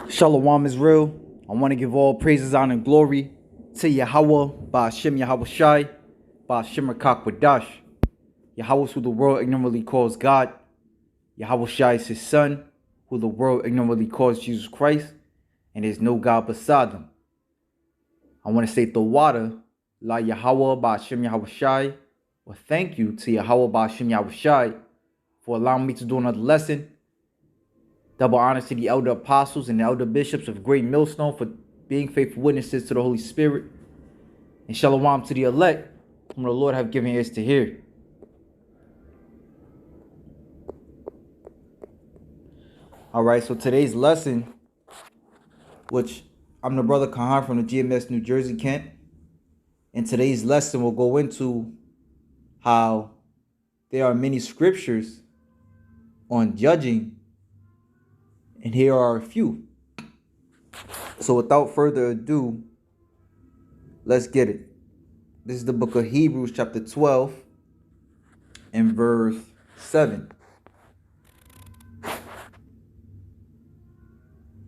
Shalom Israel. I want to give all praises, honor, and glory to Yahweh, Ba'ashem Yahweh Shai, Ba'ashem Rakak Wadash. Yahweh, who the world ignorantly calls God. Yahweh Shai is his son, who the world ignorantly calls Jesus Christ, and there's no God beside him. I want to say the water, La Yahweh, Ba'ashem Yahweh Shai, or thank you to Yahweh, Ba'ashem Yahweh Shai, for allowing me to do another lesson. Double honors to the elder apostles and the elder bishops of Great Millstone for being faithful witnesses to the Holy Spirit. And shalom to the elect, whom the Lord have given ears to hear. Alright, so today's lesson, which I'm the brother Kahan from the GMS New Jersey Kent. And today's lesson will go into how there are many scriptures on judging, and here are a few. So without further ado, let's get it. This is the book of Hebrews chapter 12 and verse 7.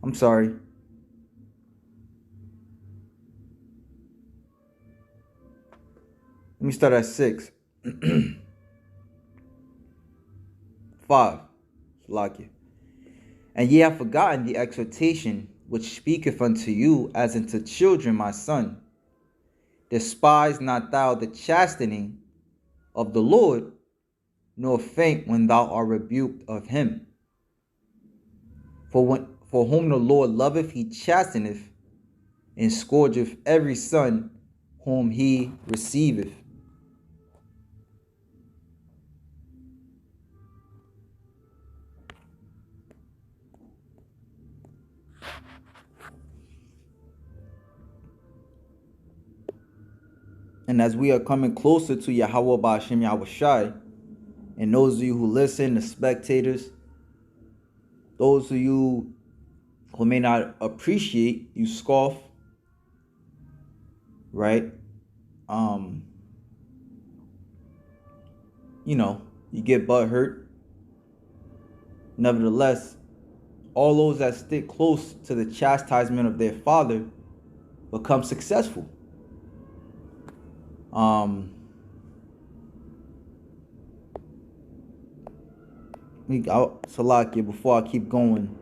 I'm sorry. Let me start at 6. 5. Salakia. And ye have forgotten the exhortation which speaketh unto you as unto children, my son. Despise not thou the chastening of the Lord, nor faint when thou art rebuked of him. For whom the Lord loveth, he chasteneth, and scourgeth every son whom he receiveth. And as we are coming closer to Yahweh Ba'ashem Yahweh Shai, and those of you who listen, the spectators, those of you who may not appreciate, you scoff, right? You get butt hurt. Nevertheless, all those that stick close to the chastisement of their father become successful. Salakia, before I keep going.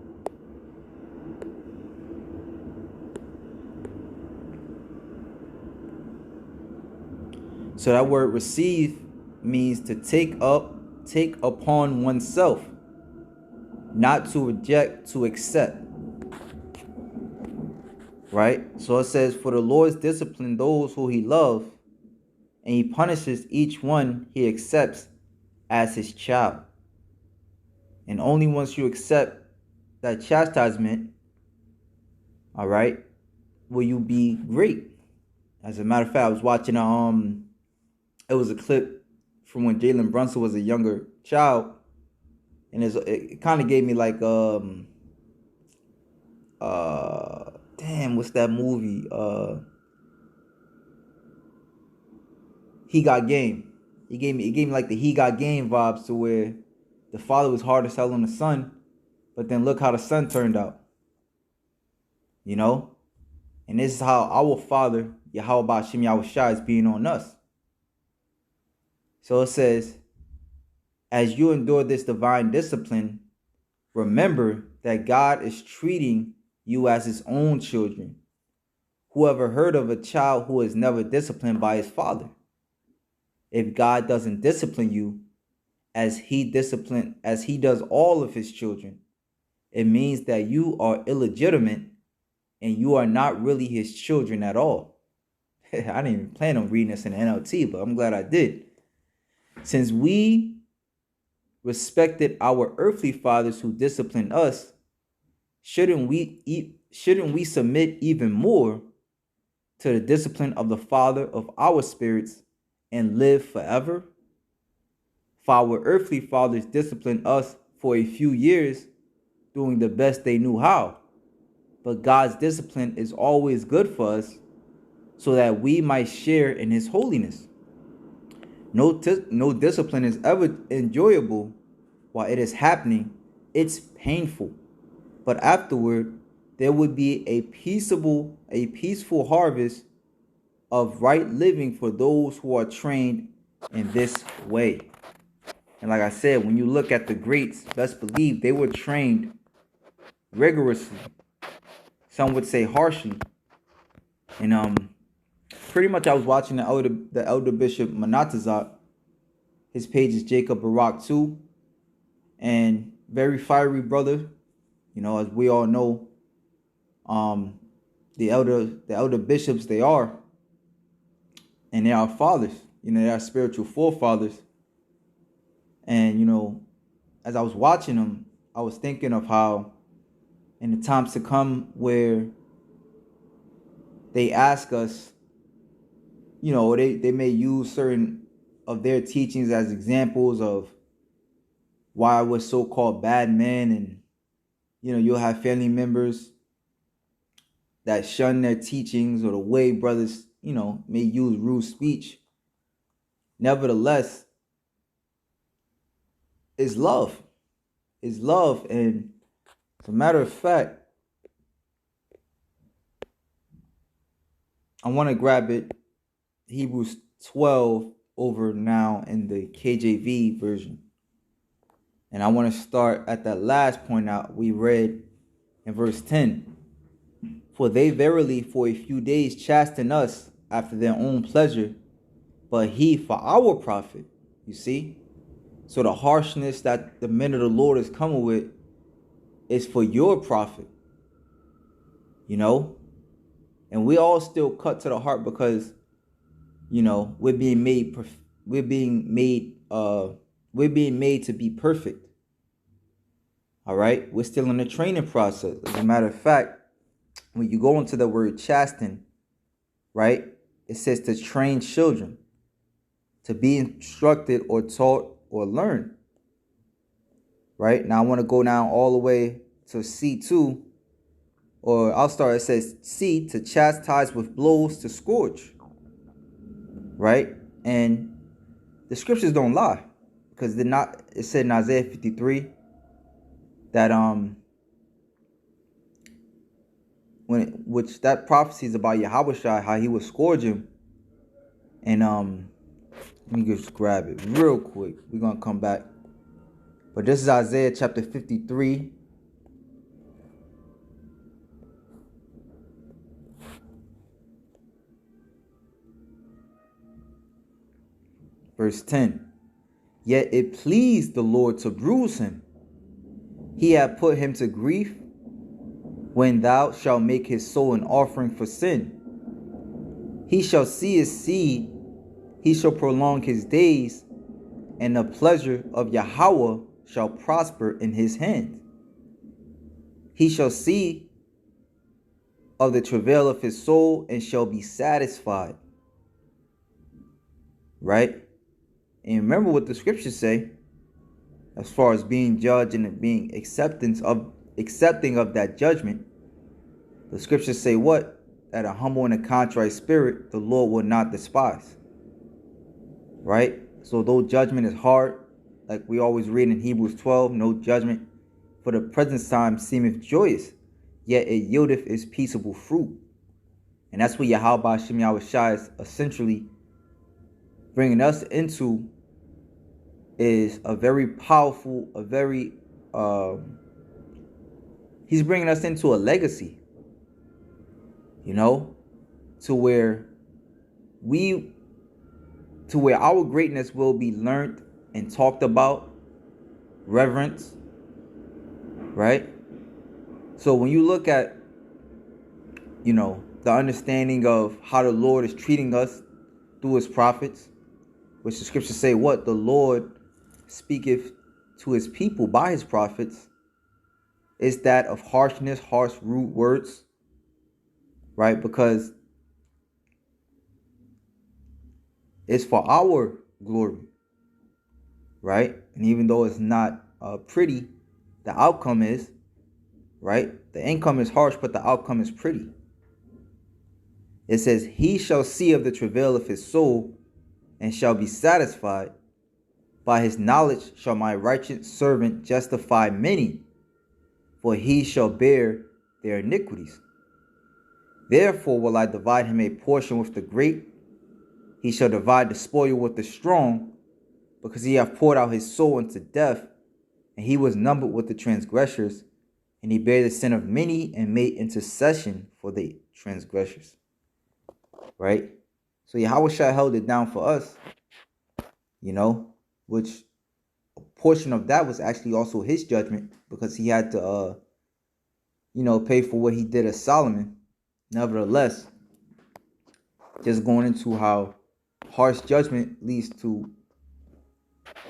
So that word receive means to take upon oneself, not to reject, to accept. Right? So it says, for the Lord disciplines those who he loves, and he punishes each one he accepts as his child. And only once you accept that chastisement, all right, will you be great. As a matter of fact, I was watching it was a clip from when Jalen Brunson was a younger child, and it kind of gave me like what's that movie? He Got Game. It gave me like the He Got Game vibes, to where the father was hard to sell on the son, but then look how the son turned out. And this is how our Father, Yahweh Ba'ashem Yahweh Shai, is being on us. So it says, as you endure this divine discipline, remember that God is treating you as his own children. Whoever heard of a child who is never disciplined by his father? If God doesn't discipline you as he does all of his children, it means that you are illegitimate and you are not really his children at all. I didn't even plan on reading this in the NLT, but I'm glad I did. Since we respected our earthly fathers who disciplined us, shouldn't we submit even more to the discipline of the Father of our spirits and live forever? For our earthly fathers disciplined us for a few years, doing the best they knew how. But God's discipline is always good for us, so that we might share in his holiness. No discipline is ever enjoyable while it is happening. It's painful. but afterward there would be a peaceful harvest of right living for those who are trained in this way. And like I said, when you look at the greats, best believe they were trained rigorously. Some would say harshly. And pretty much I was watching the elder Bishop Manatazak. His page is Jacob Barak too. And very fiery brother. You know, as we all know, the elder bishops, they are, and they are fathers. You know, they are spiritual forefathers. And, you know, as I was watching them, I was thinking of how in the times to come where they ask us, you know, they may use certain of their teachings as examples of why we're so-called bad men. And, you know, you'll have family members that shun their teachings or the way brothers, you know, may use rude speech. Nevertheless, it's love. It's love. And as a matter of fact, I want to grab it, Hebrews 12 over now in the KJV version. And I want to start at that last point out we read in verse 10. For they verily for a few days chasten us after their own pleasure, but he for our profit. You see? So the harshness that the men of the Lord is coming with is for your profit. You know? And we all still cut to the heart because, you know, we're being made to be perfect. All right? We're still in the training process. As a matter of fact, when you go into the word chasten, right, it says to train children, to be instructed or taught or learn. Right? Now I want to go down all the way to C2, or I'll start, it says C, to chastise with blows, to scourge. Right? And the scriptures don't lie, because it said in Isaiah 53 that which that prophecy is about Yahushua, how he would scourge him. And let me just grab it real quick. We're gonna come back. But this is Isaiah chapter 53. Verse 10. Yet it pleased the Lord to bruise him. He hath put him to grief. When thou shalt make his soul an offering for sin, he shall see his seed, he shall prolong his days, and the pleasure of Yahweh shall prosper in his hand. He shall see of the travail of his soul and shall be satisfied. Right? And remember what the scriptures say as far as being judged and being accepting of that judgment. The scriptures say what? That a humble and a contrite spirit the Lord will not despise. Right? So though judgment is hard, like we always read in Hebrews 12, no judgment for the present time seemeth joyous, yet it yieldeth its peaceable fruit. And that's what Yahweh Shem Yahushua is essentially bringing us into, is a very powerful, he's bringing us into a legacy, you know, to where our greatness will be learned and talked about, reverenced, right? So when you look at, you know, the understanding of how the Lord is treating us through his prophets, which the scriptures say what? The Lord speaketh to his people by his prophets, is that of harshness, harsh, rude words, right? Because it's for our glory, right? And even though it's not pretty, the outcome is, right? The income is harsh, but the outcome is pretty. It says, he shall see of the travail of his soul and shall be satisfied. By his knowledge shall my righteous servant justify many, for he shall bear their iniquities. Therefore will I divide him a portion with the great. He shall divide the spoil with the strong, because he hath poured out his soul unto death, and he was numbered with the transgressors, and he bare the sin of many and made intercession for the transgressors. Right? So Yahushua held it down for us, which a portion of that was actually also his judgment, because he had to, pay for what he did as Solomon. Nevertheless, just going into how harsh judgment leads to,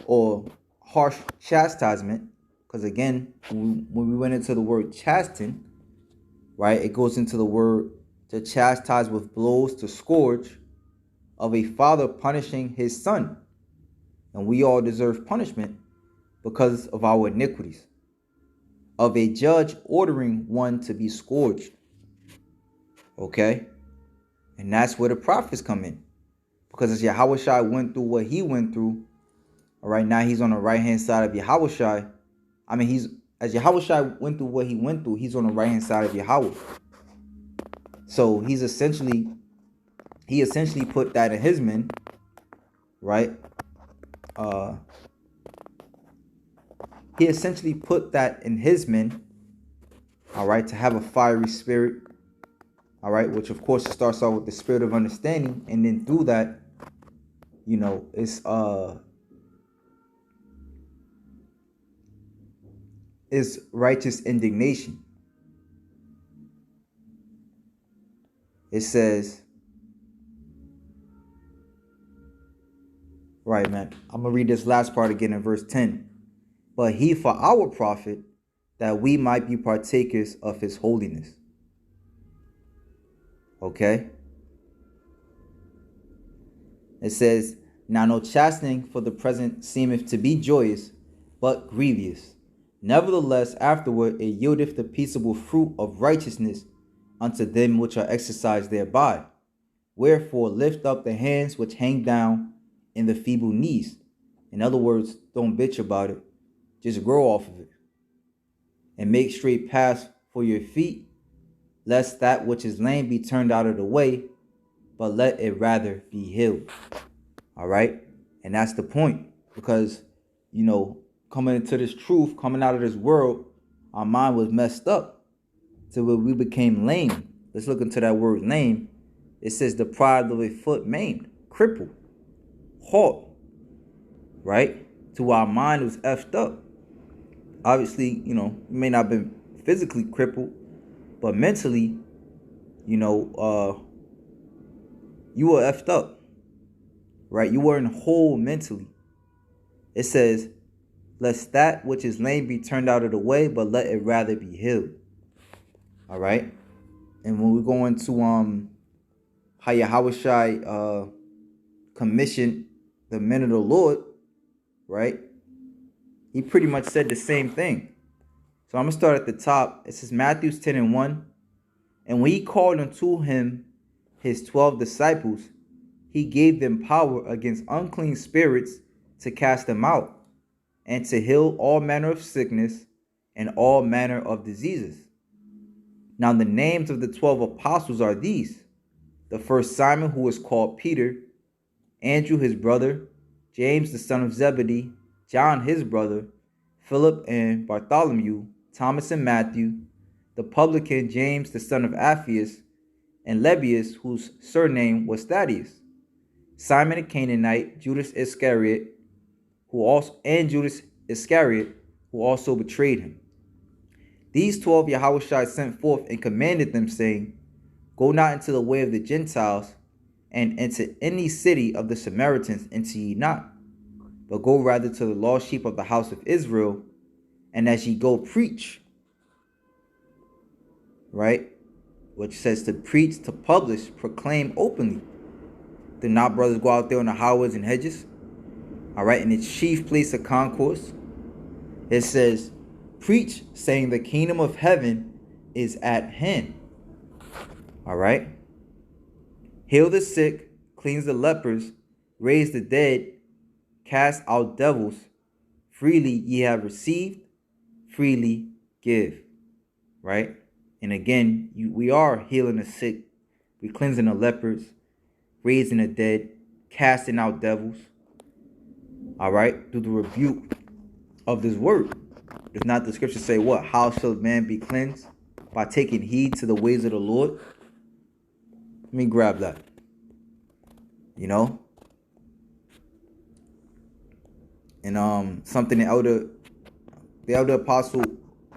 or harsh chastisement, because again, when we went into the word chasten, right, it goes into the word to chastise with blows, to scourge, of a father punishing his son. And we all deserve punishment because of our iniquities. Of a judge ordering one to be scourged. Okay? And that's where the prophets come in. Because as Yahushua went through what he went through, all right, now he's on the right-hand side of Yahushua. As Yahushua went through what he went through, he's on the right-hand side of Yahweh. So he essentially put that in his men, right? He essentially put that in his men, all right, to have a fiery spirit, all right, which of course starts off with the spirit of understanding, and then through that, it's righteous indignation. It says, right, man, I'm gonna read this last part again in verse 10. But he for our profit, that we might be partakers of his holiness. Okay? It says, now no chastening for the present seemeth to be joyous, but grievous. Nevertheless, afterward it yieldeth the peaceable fruit of righteousness unto them which are exercised thereby. Wherefore lift up the hands which hang down and the feeble knees. In other words, don't bitch about it. Just grow off of it. And make straight paths for your feet, lest that which is lame be turned out of the way, but let it rather be healed. All right? And that's the point. Because, coming into this truth, coming out of this world, our mind was messed up to where we became lame. Let's look into that word lame. It says deprived of a foot, maimed, crippled, halt, right? To our mind was effed up. Obviously, you may not have been physically crippled, but mentally, you were effed up, right? You weren't whole mentally. It says, lest that which is lame be turned out of the way, but let it rather be healed. All right? And when we go into how Yahushua commissioned the men of the Lord, right? He pretty much said the same thing. So I'm going to start at the top. It says Matthew 10:1. And when he called unto him his 12 disciples, he gave them power against unclean spirits to cast them out, and to heal all manner of sickness and all manner of diseases. Now the names of the 12 apostles are these. The first Simon, who is called Peter, Andrew his brother, James the son of Zebedee, John his brother, Philip and Bartholomew, Thomas and Matthew, the publican James the son of Alphaeus, and Lebbaeus, whose surname was Thaddeus, Simon the Canaanite, Judas Iscariot, who also betrayed him. These 12 Yahushua sent forth and commanded them, saying, go not into the way of the Gentiles, and into any city of the Samaritans enter ye not, but go rather to the lost sheep of the house of Israel, and as ye go preach, right? Which says to preach, to publish, proclaim openly. Do not brothers go out there on the highways and hedges, all right, in its chief place of concourse. It says, preach, saying the kingdom of heaven is at hand. All right. Heal the sick, cleanse the lepers, raise the dead, cast out devils. Freely ye have received, freely give. right? And again, we are healing the sick, we cleansing the lepers, raising the dead, casting out devils, all right, through the rebuke of this word. Does not the scripture say what? How shall man be cleansed? By taking heed to the ways of the Lord. Let me grab that. You know? And something the elder apostle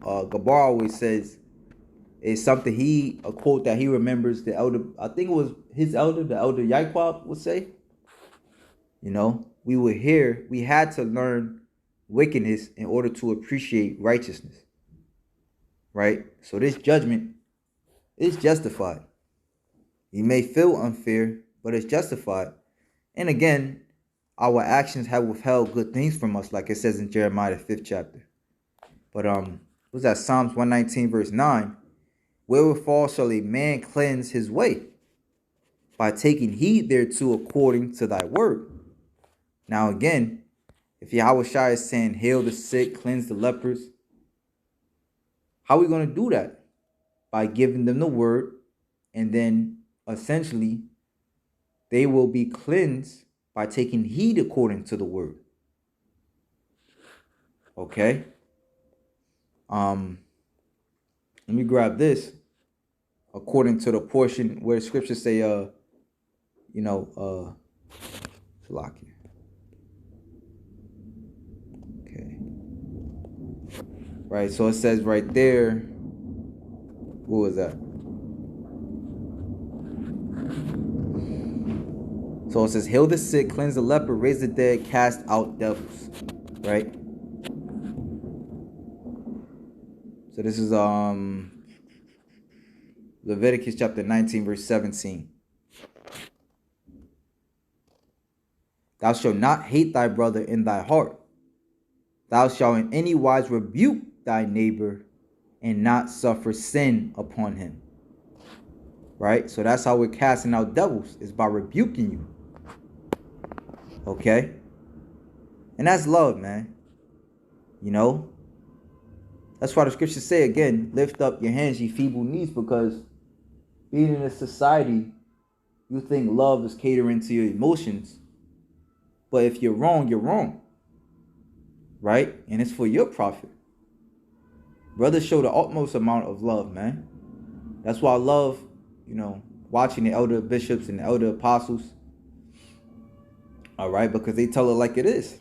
Gabar always says is something a quote that he remembers the elder, I think it was his elder, the elder Yaquab would say. You know, we had to learn wickedness in order to appreciate righteousness. Right? So this judgment is justified. You may feel unfair, but it's justified. And again, our actions have withheld good things from us, like it says in Jeremiah the 5th chapter. But what's that? Psalms 119 verse 9. Wherewithal shall a man cleanse his way? By taking heed thereto according to thy word. Now again, if Yahweh Shai is saying heal the sick, cleanse the lepers, how are we going to do that? By giving them the word, and then essentially they will be cleansed by taking heed according to the word. Okay? Let me grab this according to the portion where the scriptures say Salakia. Okay. Right, so it says right there, what was that? So it says, heal the sick, cleanse the leper, raise the dead, cast out devils. Right? So this is Leviticus chapter 19, verse 17. Thou shalt not hate thy brother in thy heart. Thou shalt in any wise rebuke thy neighbor and not suffer sin upon him. Right? So that's how we're casting out devils, is by rebuking you. Okay? And that's love, man. You know? That's why the scriptures say again, lift up your hands, ye feeble knees, because being in a society, you think love is catering to your emotions. But if you're wrong, you're wrong. Right? And it's for your profit. Brothers show the utmost amount of love, man. That's why I love, watching the elder bishops and the elder apostles. All right? Because they tell it like it is.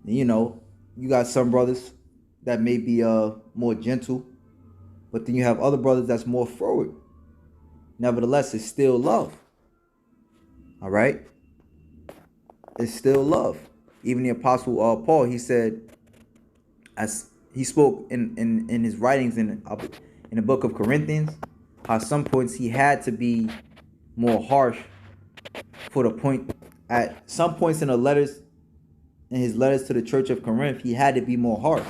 And, you got some brothers that may be more gentle, but then you have other brothers that's more forward. Nevertheless, it's still love. All right? It's still love. Even the apostle Paul, he said, as he spoke in his writings in the book of Corinthians, how at some points he had to be more harsh for the point. At some points in his letters to the church of Corinth, he had to be more harsh,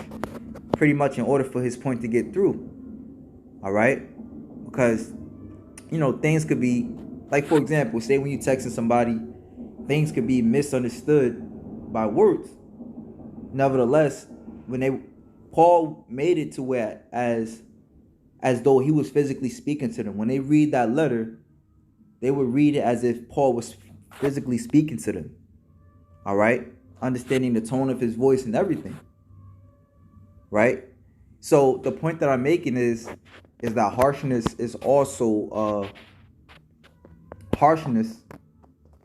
pretty much in order for his point to get through. All right? Because, things could be, like for example, say when you texting somebody, things could be misunderstood by words. Nevertheless, Paul made it to where as though he was physically speaking to them. When they read that letter, they would read it as if Paul was physically speaking to them. All right? Understanding the tone of his voice and everything. Right? So the point that I'm making is that harshness is also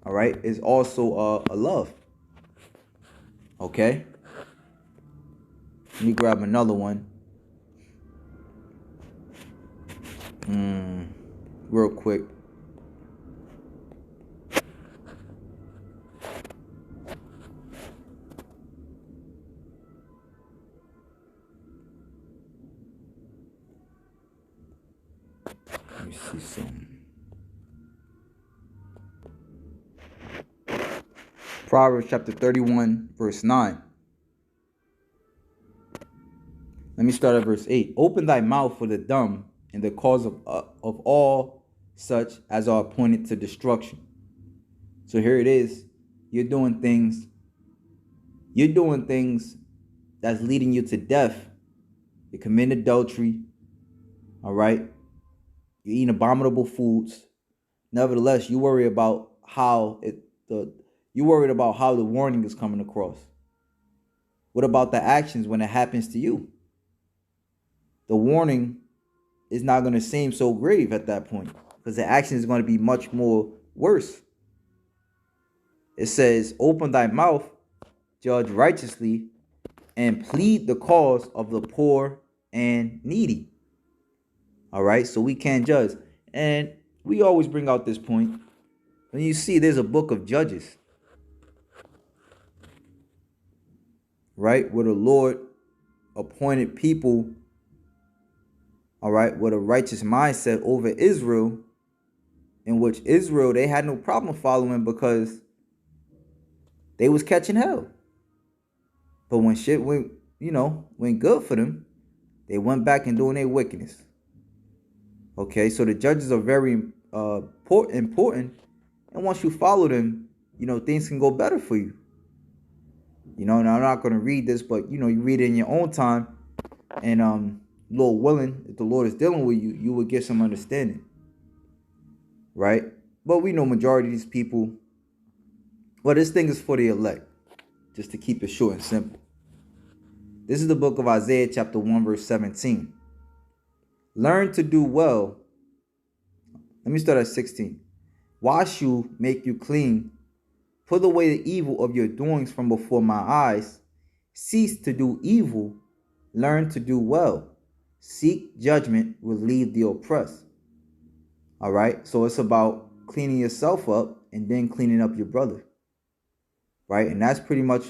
all right, is also a love. Okay? Let me grab another one. Real quick. Let me see something. Proverbs chapter 31, verse 9. Let me start at verse 8. Open thy mouth for the dumb and the cause of all such as are appointed to destruction. So here it is. You're doing things that's leading you to death. you're committing adultery, all right? You're eating abominable foods. Nevertheless, you worry about how you worried about how the warning is coming across. What about the actions when it happens to you? The warning is not going to seem so grave at that point because the action is going to be much more worse. It says, open thy mouth, judge righteously, and plead the cause of the poor and needy. All right, so we can judge. And we always bring out this point. When you see there's a book of Judges, right, where the Lord appointed people, all right, with a righteous mindset over Israel, in which Israel, they had no problem following because they was catching hell. But when shit went good for them, they went back and doing their wickedness. Okay, so the judges are very important. And once you follow them, things can go better for you. And I'm not going to read this, but, you read it in your own time. And, Lord willing, if the Lord is dealing with you, you will get some understanding. Right? But we know majority of these people, well, this thing is for the elect. Just to keep it short and simple. This is the book of Isaiah chapter 1 verse 17. Learn to do well. Let me start at 16. Wash you, make you clean. Put away the evil of your doings from before my eyes. Cease to do evil. Learn to do well. Seek judgment. Relieve the oppressed. All right. So it's about cleaning yourself up and then cleaning up your brother. Right. And that's pretty much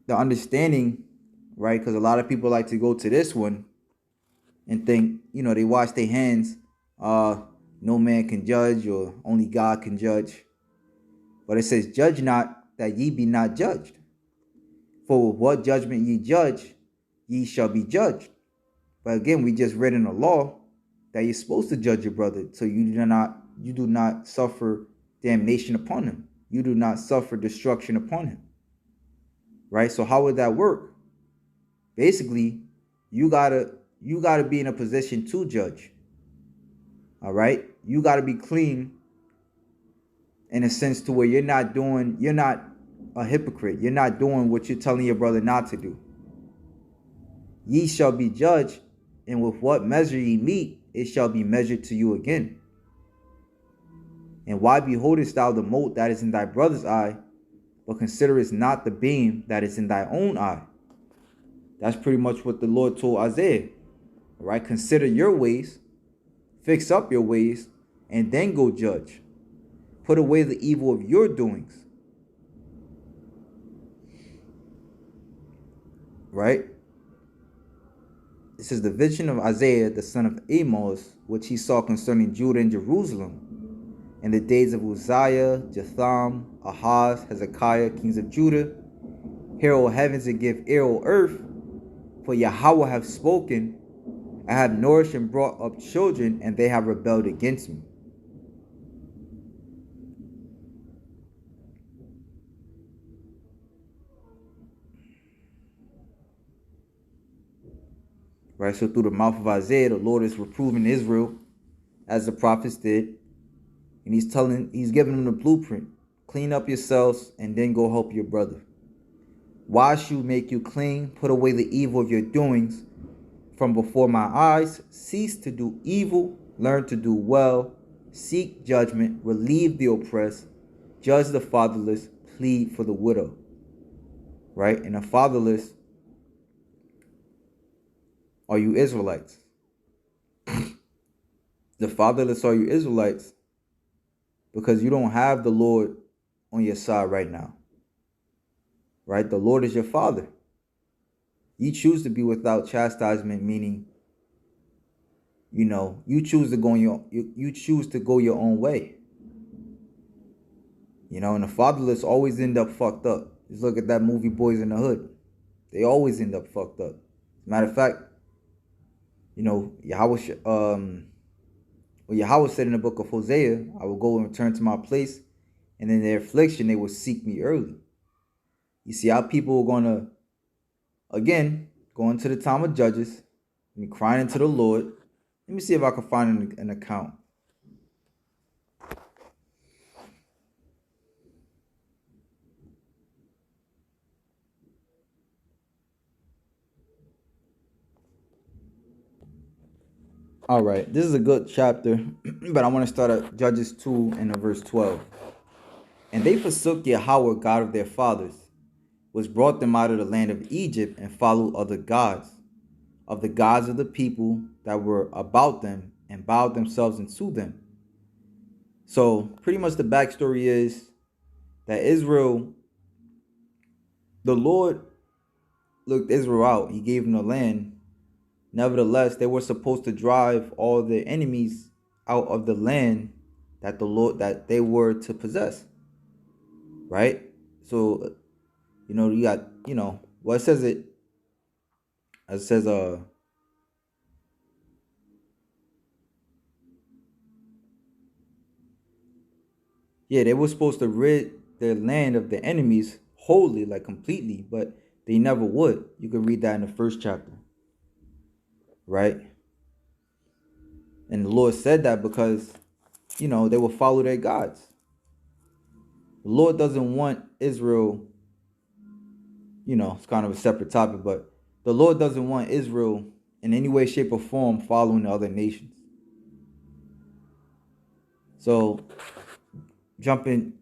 the understanding. Right. Because a lot of people like to go to this one and think, they wash their hands. No man can judge, or only God can judge. But it says, judge not, that ye be not judged. For with what judgment ye judge, ye shall be judged. But again, we just read in the law that you're supposed to judge your brother, so you do not suffer damnation upon him. You do not suffer destruction upon him. Right? So how would that work? Basically, you gotta be in a position to judge. All right? You gotta be clean in a sense to where you're not a hypocrite. You're not doing what you're telling your brother not to do. Ye shall be judged, and with what measure ye meet, it shall be measured to you again. And why beholdest thou the mote that is in thy brother's eye, but considerest not the beam that is in thy own eye? That's pretty much what the Lord told Isaiah. All right, consider your ways, fix up your ways, and then go judge. Put away the evil of your doings. Right? This is the vision of Isaiah, the son of Amos, which he saw concerning Judah and Jerusalem in the days of Uzziah, Jotham, Ahaz, Hezekiah, kings of Judah. Hear, O heavens, and give ear, O earth, for Yahweh hath spoken. I have nourished and brought up children, and they have rebelled against me. Right, so through the mouth of Isaiah, the Lord is reproving Israel, as the prophets did, and he's giving them the blueprint. Clean up yourselves, and then go help your brother. Wash you, make you clean, put away the evil of your doings from before my eyes. Cease to do evil, learn to do well, seek judgment, relieve the oppressed, judge the fatherless, plead for the widow. Right, and the fatherless are you Israelites. The fatherless are you Israelites because you don't have the Lord on your side right now. Right? The Lord is your father. You choose to be without chastisement, meaning, you choose to go your own way. And the fatherless always end up fucked up. Just look at that movie Boys in the Hood. They always end up fucked up. As a matter of fact, Yahweh said in the book of Hosea, I will go and return to my place, and in their affliction they will seek me early. You see how people are going to, again, going to the time of Judges, and crying into the Lord. Let me see if I can find an account. All right, this is a good chapter, but I want to start at Judges 2 and verse 12. And they forsook Yahweh, God of their fathers, which brought them out of the land of Egypt, and followed other gods, of the gods of the people that were about them, and bowed themselves unto them. So pretty much the backstory is that Israel, the Lord looked Israel out. He gave them the land. Nevertheless, they were supposed to drive all their enemies out of the land that they were to possess. Right? So, you got, well, it says they were supposed to rid their land of their enemies wholly, like completely, but they never would. You can read that in the first chapter. Right? And the Lord said that because, they will follow their gods. The Lord doesn't want Israel, it's kind of a separate topic, but the Lord doesn't want Israel in any way, shape, or form following the other nations. So, jumping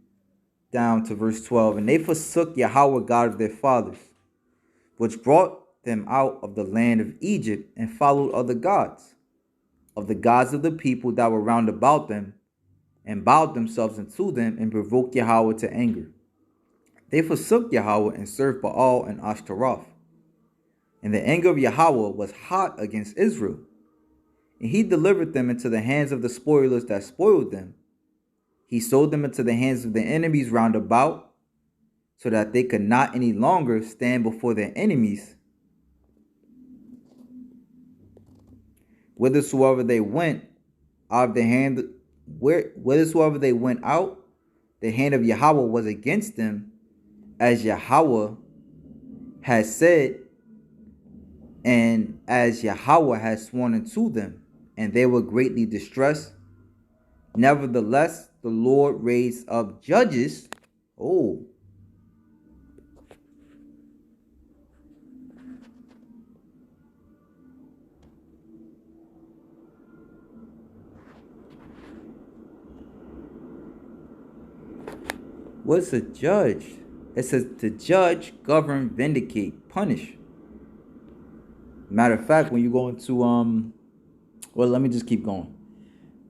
down to verse 12, and they forsook Yahweh, God of their fathers, which brought them out of the land of Egypt, and followed other gods, of the gods of the people that were round about them, and bowed themselves unto them, and provoked Yahweh to anger. They forsook Yahweh and served Baal and Ashtaroth. And the anger of Yahweh was hot against Israel, and he delivered them into the hands of the spoilers that spoiled them. He sold them into the hands of their enemies round about, so that they could not any longer stand before their enemies. Whithersoever they went out of the hand, whithersoever they went out, the hand of Yahweh was against them, as Yahweh has said, and as Yahweh has sworn unto them, and they were greatly distressed. Nevertheless, the Lord raised up judges. Oh. What's a judge? It says to judge, govern, vindicate, punish. Matter of fact, when you go into well, let me just keep going.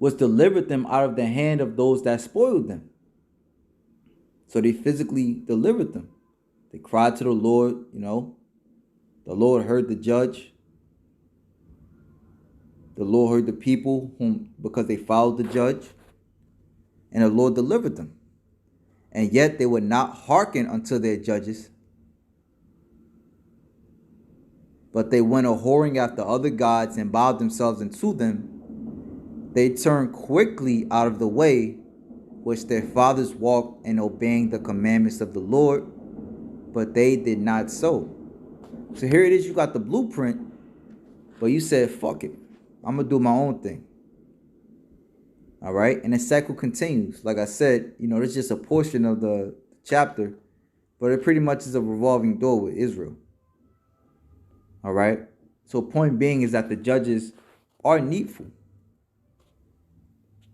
Was delivered them out of the hand of those that spoiled them. So they physically delivered them. They cried to the Lord, The Lord heard the judge. The Lord heard the people because they followed the judge. And the Lord delivered them. And yet they would not hearken unto their judges, but they went a whoring after other gods and bowed themselves unto them. They turned quickly out of the way which their fathers walked in, obeying the commandments of the Lord, but they did not so. So here it is, you got the blueprint, but you said, fuck it, I'm going to do my own thing. All right, and the cycle continues. Like I said, it's just a portion of the chapter, but it pretty much is a revolving door with Israel. All right, so point being is that the judges are needful.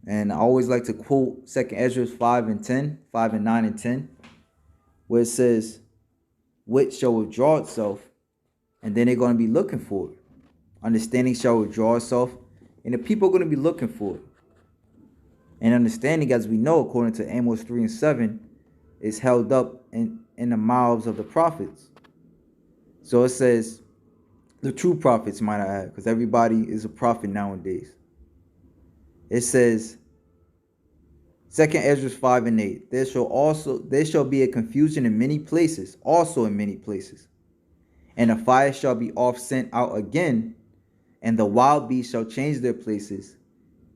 And I always like to quote 2 Ezra 5 and 9 and 10, where it says, wit shall withdraw itself, and then they're going to be looking for it. Understanding shall withdraw itself, and the people are going to be looking for it. And understanding, as we know, according to Amos 3 and 7, is held up in the mouths of the prophets. So it says, the true prophets, might I add, because everybody is a prophet nowadays. It says, 2 Ezra 5 and 8, there shall be a confusion in many places, also in many places. And a fire shall be oft sent out again, and the wild beasts shall change their places,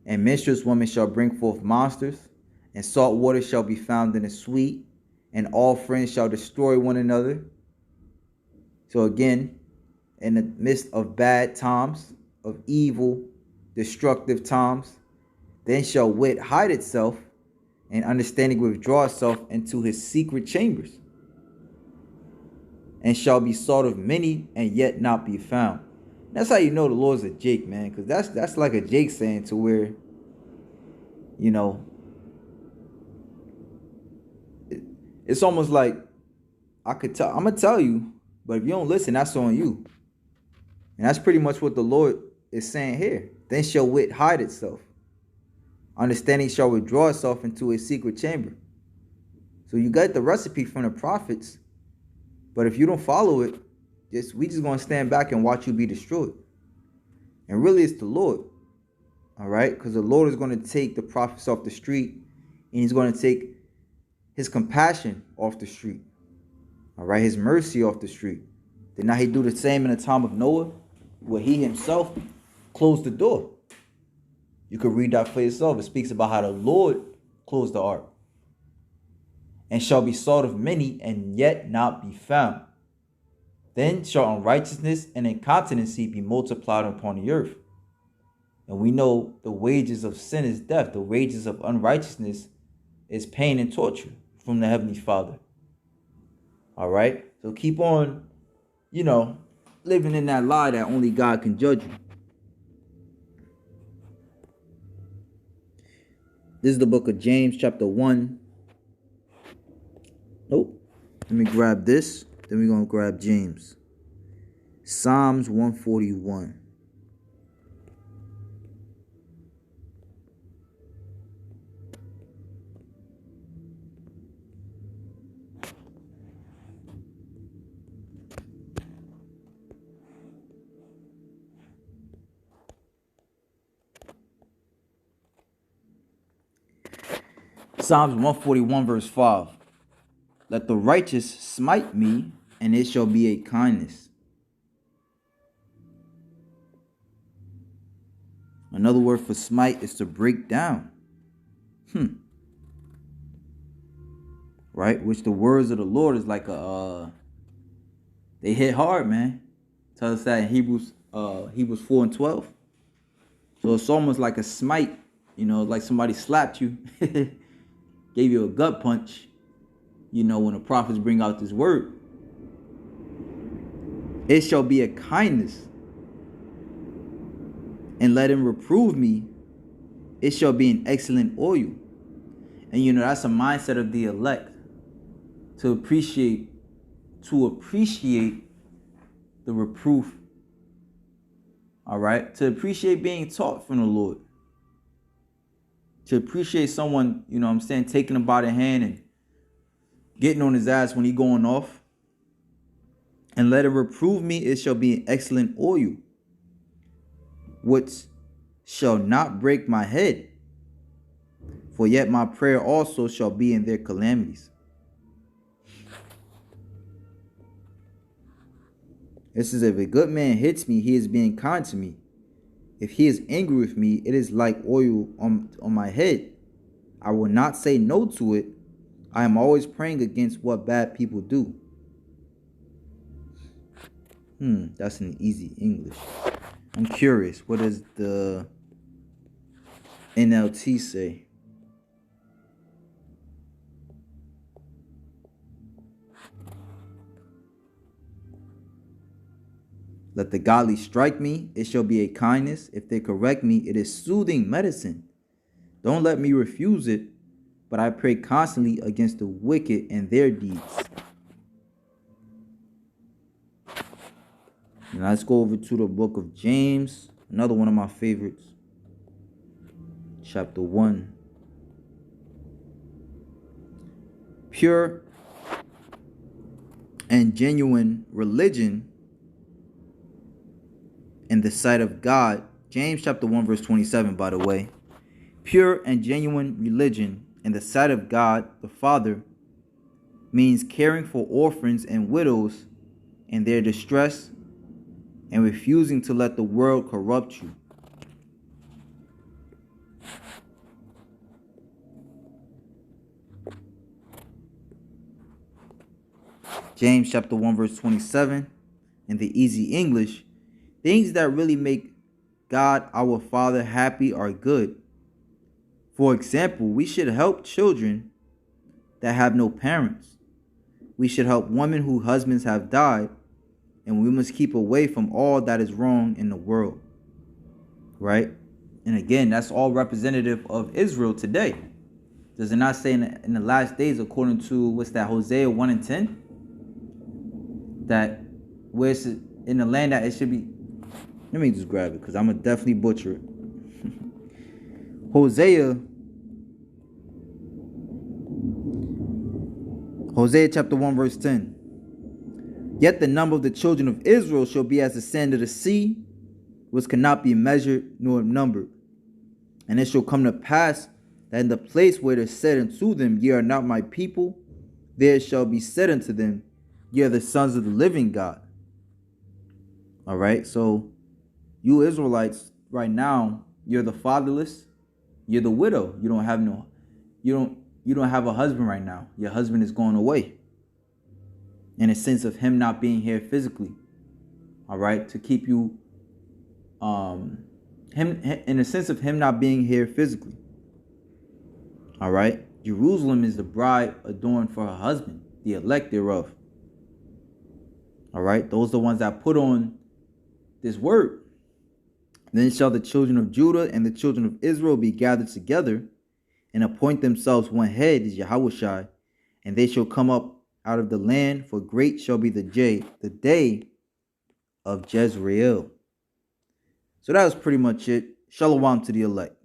and minstrels women shall bring forth monsters, and salt water shall be found in the sweet, and all friends shall destroy one another. So again, in the midst of bad times, of evil, destructive times. Then shall wit hide itself, and understanding withdraw itself into his secret chambers, and shall be sought of many, and yet not be found. That's how you know the Lord's a Jake, man, because that's like a Jake saying to where, you know, it's almost like I'm gonna tell you, but if you don't listen, that's on you. And that's pretty much what the Lord is saying here. Then shall wit hide itself. Understanding shall withdraw itself into a secret chamber. So you got the recipe from the prophets, but if you don't follow it, we just gonna stand back and watch you be destroyed. And really, it's the Lord, all right? Because the Lord is going to take the prophets off the street, and He's going to take His compassion off the street, all right? His mercy off the street. Did not He do the same in the time of Noah, where He Himself closed the door? You could read that for yourself. It speaks about how the Lord closed the ark. And shall be sought of many, and yet not be found. Then shall unrighteousness and incontinency be multiplied upon the earth. And we know the wages of sin is death. The wages of unrighteousness is pain and torture from the Heavenly Father. All right? So keep on, living in that lie that only God can judge you. This is the book of James, chapter 1. Nope. Let me grab this. Then we're going to grab James. Psalms 141. Psalms 141 verse 5. Let the righteous smite me, and it shall be a kindness. Another word for smite is to break down. Right? Which the words of the Lord is like they hit hard, man. Tell us that in Hebrews 4:12. So it's almost like a smite, like somebody slapped you, gave you a gut punch. When the prophets bring out this word, it shall be a kindness, and let him reprove me, it shall be an excellent oil. And that's a mindset of the elect, to appreciate the reproof. All right, to appreciate being taught from the Lord, to appreciate someone, taking him by the hand and getting on his ass when he going off. And let him reprove me, it shall be an excellent oil, which shall not break my head. For yet my prayer also shall be in their calamities. This is, if a good man hits me, he is being kind to me. If he is angry with me, it is like oil on my head. I will not say no to it. I am always praying against what bad people do. That's an easy English. I'm curious. What does the NLT say? Let the godly strike me, it shall be a kindness. If they correct me, it is soothing medicine. Don't let me refuse it, but I pray constantly against the wicked and their deeds. And let's go over to the book of James, another one of my favorites. Chapter 1. Pure and genuine religion in the sight of God. James chapter 1 verse 27, by the way. Pure and genuine religion in the sight of God the Father means caring for orphans and widows in their distress and refusing to let the world corrupt you. James chapter 1 verse 27. in the easy English, things that really make God our Father happy are good. For example, we should help children that have no parents. We should help women whose husbands have died, and we must keep away from all that is wrong in the world. Right? And again, that's all representative of Israel today. Does it not say in the last days, according to what's that, Hosea 1 and 10? That where it's in the land that it should be. Let me just grab it because I'm gonna definitely butcher it. Hosea chapter 1 verse 10. Yet the number of the children of Israel shall be as the sand of the sea, which cannot be measured nor numbered. And it shall come to pass that in the place where it is said unto them, Ye are not my people, there shall be said unto them, Ye are the sons of the living God. All right, so you Israelites right now, you're the fatherless, you're the widow. You don't have a husband right now. Your husband is going away. In a sense of him not being here physically. All right, to keep you in a sense of him not being here physically. All right, Jerusalem is the bride adorned for her husband, the elect thereof. All right, those are the ones that put on this word. Then shall the children of Judah and the children of Israel be gathered together and appoint themselves one head, is Yahushai, and they shall come up out of the land, for great shall be the day of Jezreel. So that was pretty much it. Shalom to the elect.